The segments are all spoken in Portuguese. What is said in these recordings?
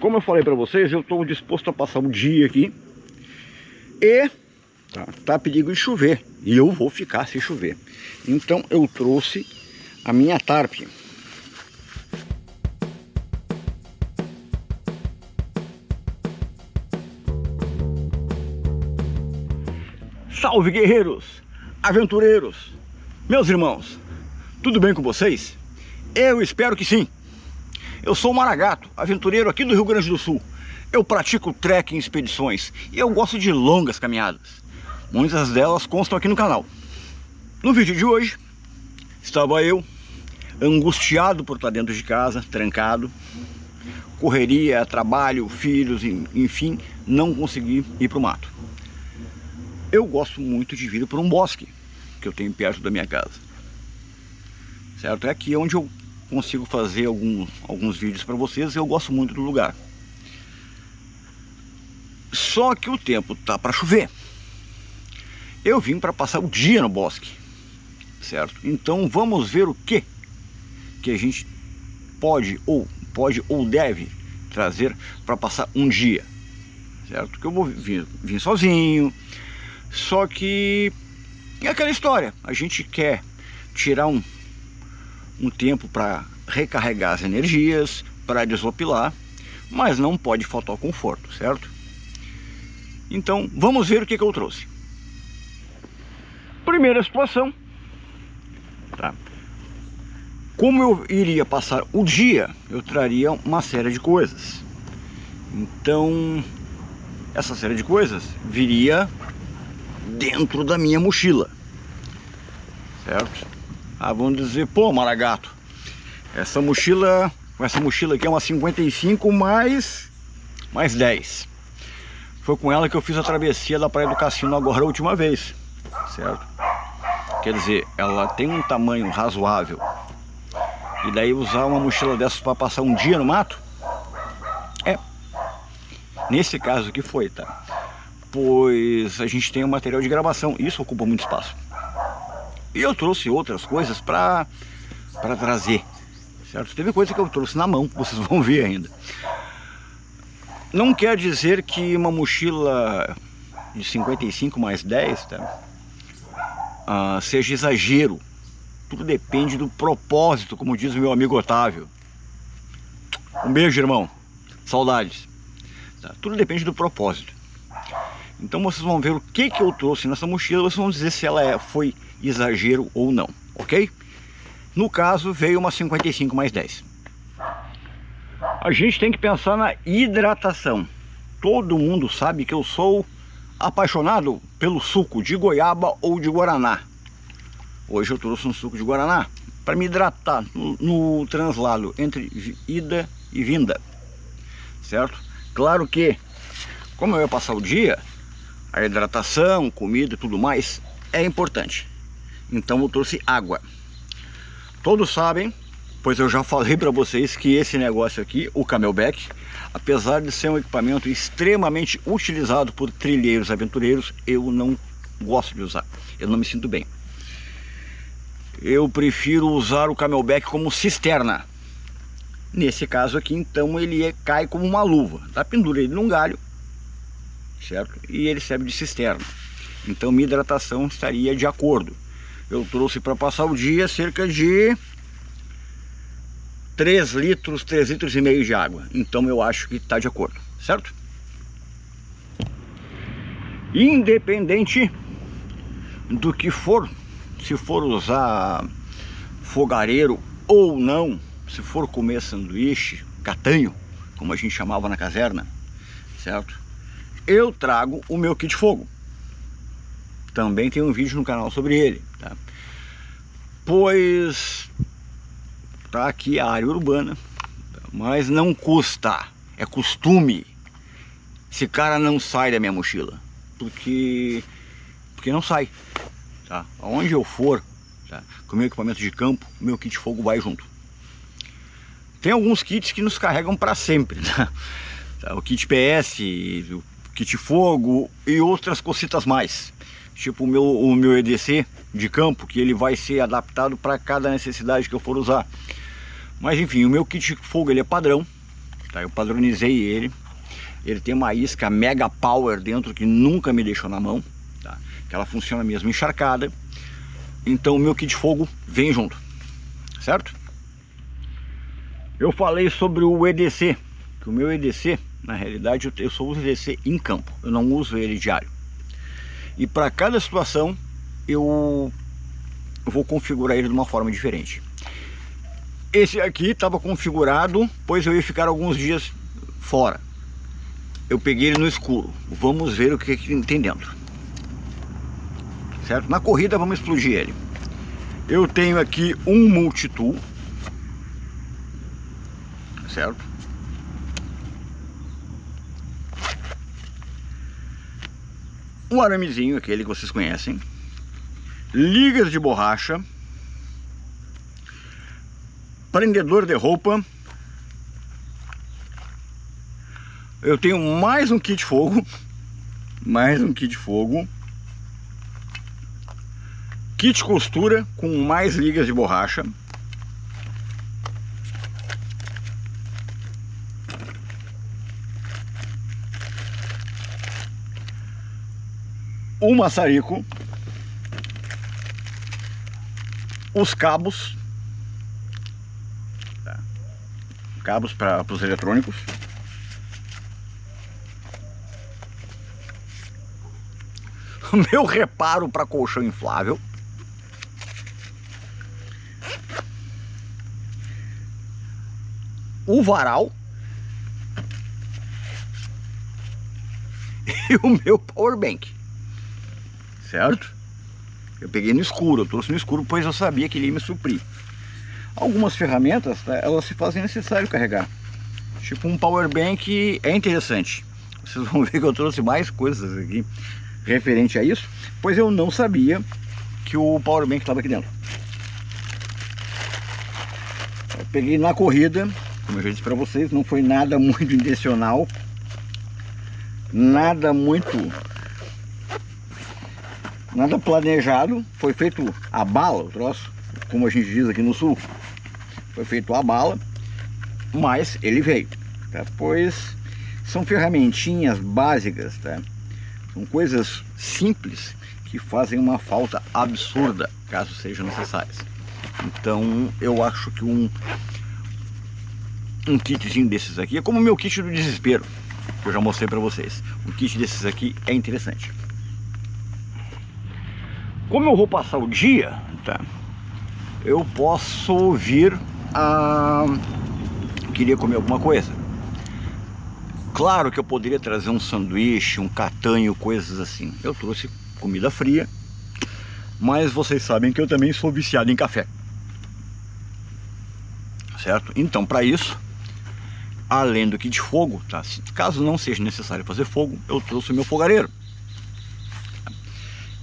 Como eu falei para vocês, eu estou disposto a passar o dia aqui e tá perigo de chover, e eu vou ficar se chover. Então eu trouxe a minha tarp. Salve, guerreiros, aventureiros, meus irmãos, tudo bem com vocês? Eu espero que sim. Eu sou o Maragato, aventureiro aqui do Rio Grande do Sul. Eu pratico trekking, expedições, e eu gosto de longas caminhadas. Muitas delas constam aqui no canal. No vídeo de hoje, estava eu angustiado por estar dentro de casa, trancado. Correria, trabalho, filhos, enfim, não consegui ir para o mato. Eu gosto muito de vir para um bosque que eu tenho perto da minha casa. Certo? É aqui onde eu consigo fazer alguns vídeos para vocês. Eu gosto muito do lugar. Só que o tempo tá para chover. Eu vim para passar o dia no bosque, certo? Então vamos ver o que a gente pode ou deve trazer para passar um dia, certo? Que eu vou vir sozinho. Só que é aquela história, a gente quer tirar um tempo para recarregar as energias, para desopilar, mas não pode faltar o conforto, certo? Então vamos ver o que eu trouxe. Primeira situação, tá? Como eu iria passar o dia, eu traria uma série de coisas. Então essa série de coisas viria dentro da minha mochila, certo? Vamos dizer, pô, Maragato, essa mochila aqui é uma 55 mais 10. Foi com ela que eu fiz a travessia da Praia do Cassino agora a última vez, certo? Quer dizer, ela tem um tamanho razoável, e daí usar uma mochila dessas para passar um dia no mato, nesse caso aqui foi, tá? Pois a gente tem um material de gravação, isso ocupa muito espaço. E eu trouxe outras coisas para trazer, certo? Teve coisa que eu trouxe na mão, vocês vão ver ainda. Não quer dizer que uma mochila de 55 mais 10, tá? Seja exagero. Tudo depende do propósito, como diz o meu amigo Otávio. Um beijo, irmão. Saudades. Tá? Tudo depende do propósito. Então vocês vão ver o que eu trouxe nessa mochila, vocês vão dizer se ela foi exagero ou não, ok? No caso, veio uma 55 mais 10. A gente tem que pensar na hidratação. Todo mundo sabe que eu sou apaixonado pelo suco de goiaba ou de guaraná. Hoje eu trouxe um suco de guaraná para me hidratar no translado entre ida e vinda, certo? Claro que, como eu ia passar o dia, a hidratação, comida e tudo mais é importante. Então eu trouxe água. Todos sabem, pois eu já falei para vocês, que esse negócio aqui, o Camelback, apesar de ser um equipamento extremamente utilizado por trilheiros aventureiros, eu não gosto de usar. Eu não me sinto bem. Eu prefiro usar o Camelback como cisterna. Nesse caso aqui, então, ele cai como uma luva. Tá? Pendura ele num galho, certo? E ele serve de cisterna. Então minha hidratação estaria de acordo. Eu trouxe para passar o dia cerca de 3 litros e meio de água. Então eu acho que está de acordo, certo? Independente do que for, se for usar fogareiro ou não, se for comer sanduíche, catanho, como a gente chamava na caserna, certo? Eu trago o meu kit fogo. Também tem um vídeo no canal sobre ele, tá? Pois tá aqui a área urbana, mas não custa, é costume. Esse cara não sai da minha mochila, porque não sai, tá? Aonde eu for, tá, com o meu equipamento de campo, o meu kit fogo vai junto. Tem alguns kits que nos carregam para sempre, tá? O kit PS, o kit fogo e outras cositas mais. Tipo o meu EDC de campo, que ele vai ser adaptado para cada necessidade que eu for usar. Mas enfim, o meu kit fogo ele é padrão, tá? Eu padronizei ele. Ele tem uma isca Mega Power dentro que nunca me deixou na mão, tá? Que ela funciona mesmo encharcada. Então o meu kit de fogo vem junto, certo? Eu falei sobre o EDC, que o meu EDC, na realidade, eu só uso EDC em campo, eu não uso ele diário. E para cada situação eu vou configurar ele de uma forma diferente. Esse aqui estava configurado, pois eu ia ficar alguns dias fora. Eu peguei ele no escuro. Vamos ver o que tem dentro. Certo? Na corrida vamos explodir ele. Eu tenho aqui um multitool. Certo? Um aramezinho, aquele que vocês conhecem. Ligas de borracha. Prendedor de roupa. Eu tenho mais um kit de fogo. Mais um kit de fogo. Kit costura com mais ligas de borracha. O maçarico. Os cabos. Tá. Cabos para os eletrônicos. O meu reparo para colchão inflável. O varal. E o meu power bank. Certo? Eu peguei no escuro, eu trouxe no escuro, pois eu sabia que ele ia me suprir. Algumas ferramentas, tá, elas se fazem necessário carregar. Tipo um power bank é interessante. Vocês vão ver que eu trouxe mais coisas aqui referente a isso, pois eu não sabia que o power bank estava aqui dentro. Eu peguei na corrida, como eu já disse para vocês, não foi nada muito intencional, nada planejado, foi feito a bala, o troço, como a gente diz aqui no sul, foi feito a bala, mas ele veio, tá? Pois são ferramentinhas básicas, tá? São coisas simples que fazem uma falta absurda, caso sejam necessárias. Então eu acho que um kitzinho desses aqui é como o meu kit do desespero, que eu já mostrei para vocês. Um kit desses aqui é interessante. Como eu vou passar o dia, tá? Eu posso vir a... queria comer alguma coisa. Claro que eu poderia trazer um sanduíche, um catanho, coisas assim. Eu trouxe comida fria, mas vocês sabem que eu também sou viciado em café. Certo? Então, para isso, além do kit de fogo, tá? Caso não seja necessário fazer fogo, eu trouxe o meu fogareiro.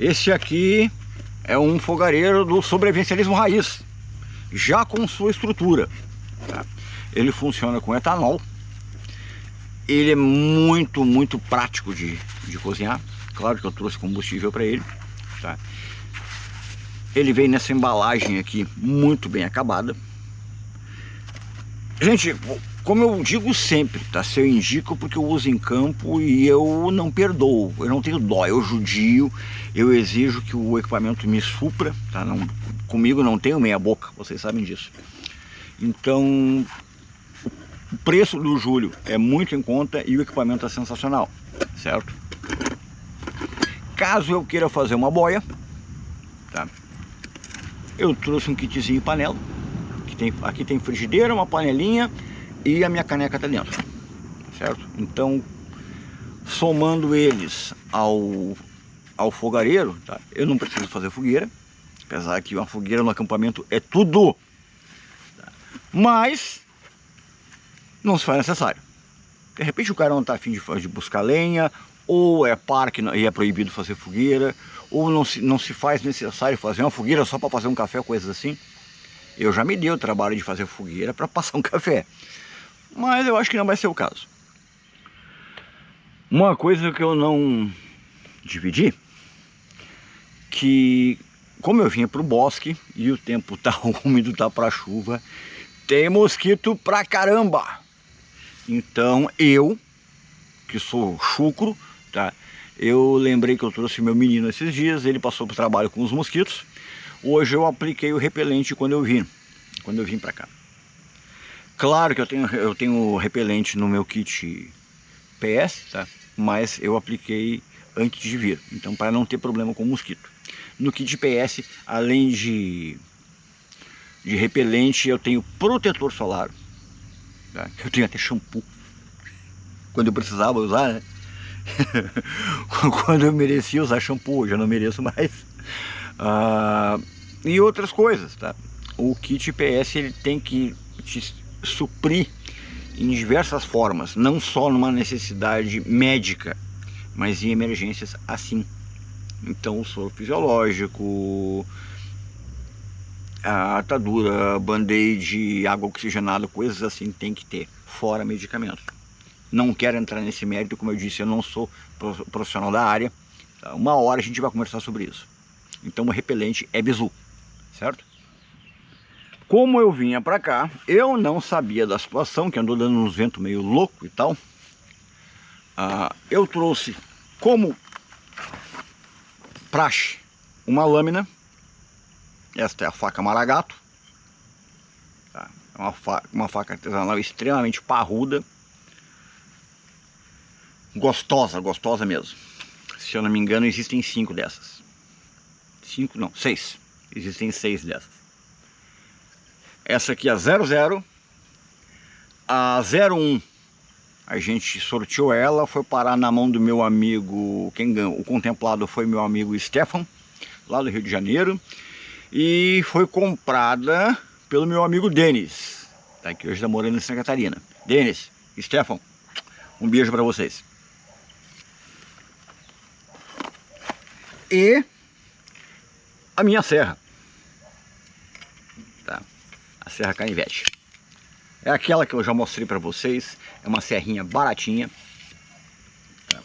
Esse aqui é um fogareiro do sobrevivencialismo raiz, já com sua estrutura, tá? Ele funciona com etanol. Ele é muito prático de cozinhar. Claro que eu trouxe combustível para ele, tá? Ele vem nessa embalagem aqui muito bem acabada. Gente, como eu digo sempre, tá? Se eu indico porque eu uso em campo e eu não perdoo, eu não tenho dó, eu judio, eu exijo que o equipamento me supra, tá? Não, comigo não tenho meia boca, vocês sabem disso. Então, o preço do Júlio é muito em conta e o equipamento é sensacional, certo? Caso eu queira fazer uma boia, tá? Eu trouxe um kitzinho panela, que aqui tem frigideira, uma panelinha e a minha caneca tá dentro, certo? Então, somando eles ao fogareiro, tá? Eu não preciso fazer fogueira, apesar que uma fogueira no acampamento é tudo, tá? Mas não se faz necessário. De repente o cara não está afim de buscar lenha, ou é parque e é proibido fazer fogueira, ou não se faz necessário fazer uma fogueira só para fazer um café, coisas assim. Eu já me dei o trabalho de fazer fogueira para passar um café, mas eu acho que não vai ser o caso. Uma coisa que eu não dividi, que como eu vinha para o bosque e o tempo tá úmido, tá para chuva, tem mosquito pra caramba. Então eu, que sou chucro, tá? Eu lembrei que eu trouxe meu menino esses dias, ele passou para o trabalho com os mosquitos. Hoje eu apliquei o repelente quando eu vim para cá. Claro que eu tenho repelente no meu kit PS, tá? Mas eu apliquei antes de vir, então para não ter problema com mosquito. No kit PS, além de repelente, eu tenho protetor solar, tá? Eu tenho até shampoo, quando eu precisava usar, né? Quando eu merecia usar shampoo, hoje eu não mereço mais. E outras coisas, tá? O kit PS ele tem que te suprir em diversas formas, não só numa necessidade médica, mas em emergências assim. Então o soro fisiológico, a atadura, band-aid, água oxigenada, coisas assim tem que ter, fora medicamentos. Não quero entrar nesse mérito, como eu disse, eu não sou profissional da área. Uma hora a gente vai conversar sobre isso. Então o repelente é bizu, certo? Como eu vinha pra cá, eu não sabia da situação, que andou dando uns ventos meio louco e tal. Eu trouxe como praxe uma lâmina. Esta é a faca Maragato, tá? É uma faca artesanal extremamente parruda, gostosa mesmo. Se eu não me engano, existem 5 dessas. 5 não, 6. Existem 6 dessas. Essa aqui é a 00. A 01 a gente sorteou ela, foi parar na mão do meu amigo, quem ganhou, o contemplado foi meu amigo Stefan, lá do Rio de Janeiro. E foi comprada pelo meu amigo Denis, tá? Que hoje está morando em Santa Catarina. Denis, Stefan, um beijo para vocês. E a minha serra, tá? A serra canivete. É aquela que eu já mostrei para vocês. É uma serrinha baratinha, tá?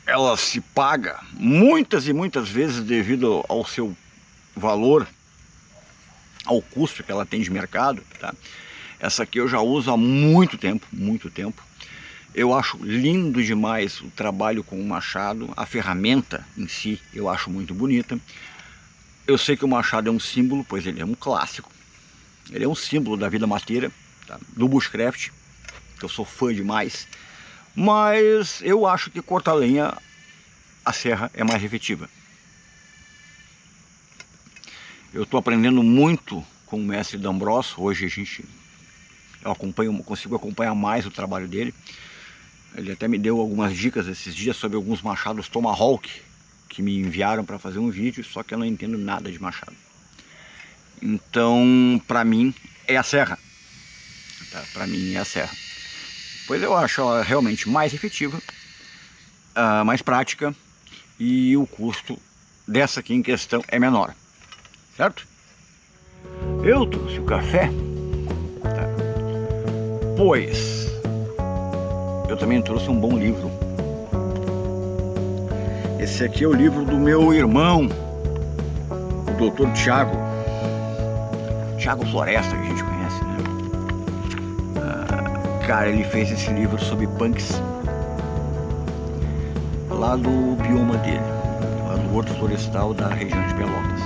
Ela se paga muitas e muitas vezes devido ao seu valor, ao custo que ela tem de mercado, tá? Essa aqui eu já uso há muito tempo, muito tempo. Eu acho lindo demais o trabalho com o machado, a ferramenta em si eu acho muito bonita. Eu sei que o machado é um símbolo, pois ele é um clássico. Ele é um símbolo da vida mateira, tá? Do bushcraft, que eu sou fã demais. Mas eu acho que cortar lenha, a serra é mais efetiva. Eu estou aprendendo muito com o mestre D'Ambros. Hoje eu consigo acompanhar mais o trabalho dele. Ele até me deu algumas dicas esses dias sobre alguns machados Tomahawk que me enviaram para fazer um vídeo, só que eu não entendo nada de machado. Então, para mim, é a serra. Tá? Para mim é a serra. Pois eu acho ela realmente mais efetiva, mais prática, e o custo dessa aqui em questão é menor, certo? Eu trouxe o café, tá? Pois eu também trouxe um bom livro. Esse aqui é o livro do meu irmão, o Dr. Thiago Floresta, que a gente conhece, né? Cara, ele fez esse livro sobre punks lá do bioma dele, lá do Horto Florestal da região de Pelotas.